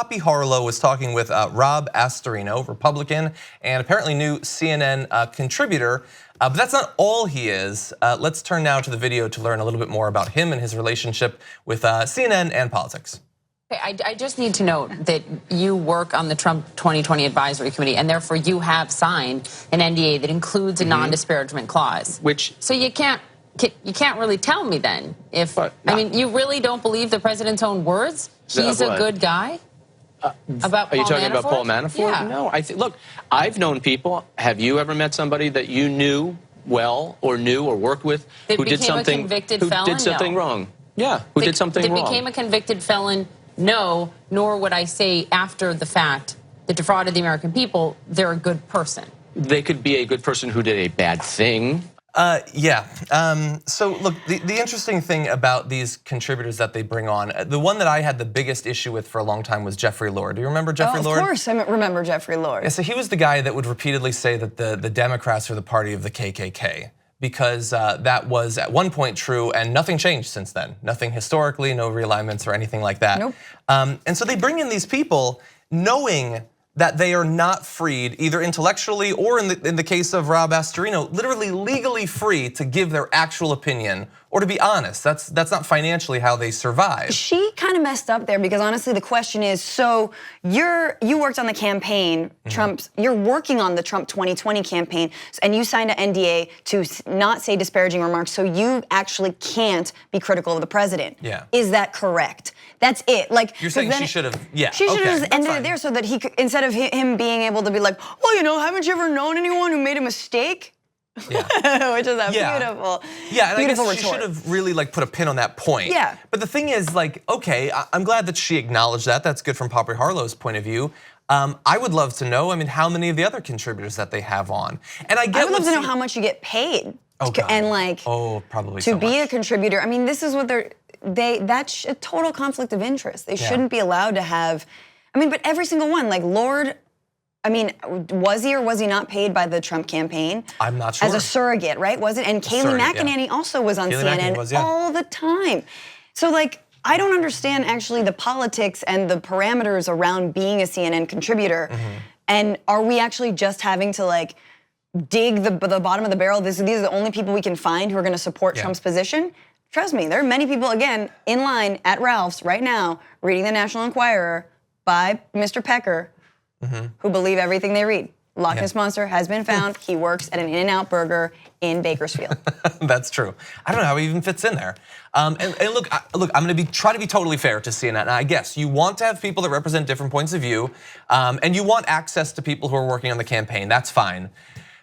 Poppy Harlow was talking with Rob Astorino, Republican, and apparently new CNN contributor. But that's not all he is. Let's turn now to the video to learn a little bit more about him and his relationship with CNN and politics. I just need to note that you work on the Trump 2020 Advisory Committee, and therefore you have signed an NDA that includes a non-disparagement clause. So you can't really tell me then if I mean, you really don't believe the president's own words? He's a good guy. About Paul Manafort? Are you talking about Paul Manafort? Yeah. No, look, I've known people. Have you ever met somebody that you knew well or worked with who did something wrong? Yeah, who did something wrong? That became a convicted felon. No, nor would I say after the fact that defrauded the American people, they're a good person. They could be a good person who did a bad thing. So look, the interesting thing about these contributors that they bring on, the one that I had the biggest issue with for a long time was Jeffrey Lord. Do you remember Jeffrey Lord? Of course, I remember Jeffrey Lord. Yeah, so he was the guy that would repeatedly say that the Democrats are the party of the KKK. Because that was at one point true and nothing changed since then. Nothing historically, no realignments or anything like that. Nope. And so they bring in these people knowing that they are not freed, either intellectually or in the case of Rob Astorino, literally legally free to give their actual opinion or to be honest. That's not financially how they survive. She kind of messed up there because honestly the question is, so you worked on the campaign, you're working on the Trump 2020 campaign, and you signed an NDA to not say disparaging remarks, so you actually can't be critical of the president. Yeah. Is that correct? That's it. Like, you're saying she should have, yeah. She should have just ended it there so that he could, instead of him being able to be like, well, you know, haven't you ever known anyone who made a mistake? Yeah. Which is a beautiful, yeah, and beautiful I guess she should have really like put a pin on that point. Yeah. But the thing is, like, okay, I'm glad that she acknowledged that. That's good from Poppy Harlow's point of view. I would love to know, I mean, how many of the other contributors that they have on. And I would love to know how much you get paid. Oh, God. And like, probably to so be much. a contributor. I mean, this is what that's a total conflict of interest. They shouldn't be allowed to have, I mean, but every single one, like Lord, I mean, was he or was he not paid by the Trump campaign? I'm not sure. As a surrogate, right? Was it? And Kayleigh McEnany also was on CNN all the time. So like, I don't understand actually the politics and the parameters around being a CNN contributor. And are we actually just having to like dig the bottom of the barrel? These are the only people we can find who are gonna support Trump's position? Trust me, there are many people, again, in line at Ralph's right now, reading the National Enquirer by Mr. Pecker, who believe everything they read. Loch Ness Monster has been found. He works at an In-N-Out Burger in Bakersfield. That's true. I don't know how he even fits in there. And look, I'm going to try to be totally fair to CNN. And I guess you want to have people that represent different points of view, and you want access to people who are working on the campaign. That's fine.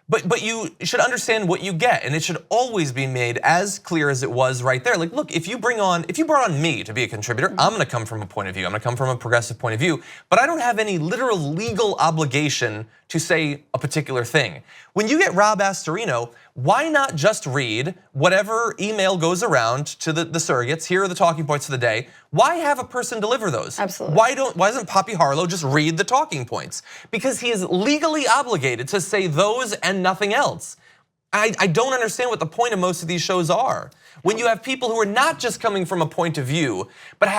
But you should understand what you get, and it should always be made as clear as it was right there. Like, look, if you brought on me to be a contributor, I'm gonna come from a point of view. I'm gonna come from a progressive point of view, but I don't have any literal legal obligation to say a particular thing. When you get Rob Astorino, why not just read whatever email goes around to the surrogates? Here are the talking points of the day. Why have a person deliver those? Absolutely. Why doesn't Poppy Harlow just read the talking points? Because he is legally obligated to say those and nothing else. I don't understand what the point of most of these shows are. When you have people who are not just coming from a point of view, but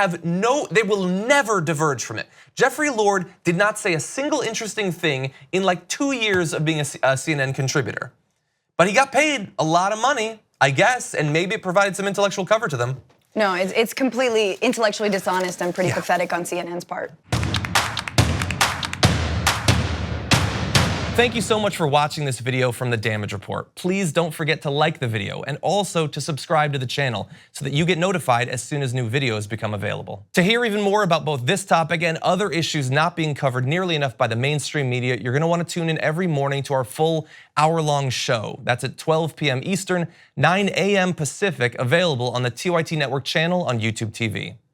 they will never diverge from it. Jeffrey Lord did not say a single interesting thing in like 2 years of being a CNN contributor. But he got paid a lot of money, I guess, and maybe it provided some intellectual cover to them. No, it's completely intellectually dishonest and pretty pathetic on CNN's part. Thank you so much for watching this video from The Damage Report. Please don't forget to like the video and also to subscribe to the channel so that you get notified as soon as new videos become available. To hear even more about both this topic and other issues not being covered nearly enough by the mainstream media, you're gonna wanna tune in every morning to our full hour-long show. That's at 12 p.m. Eastern, 9 a.m. Pacific, available on the TYT Network channel on YouTube TV.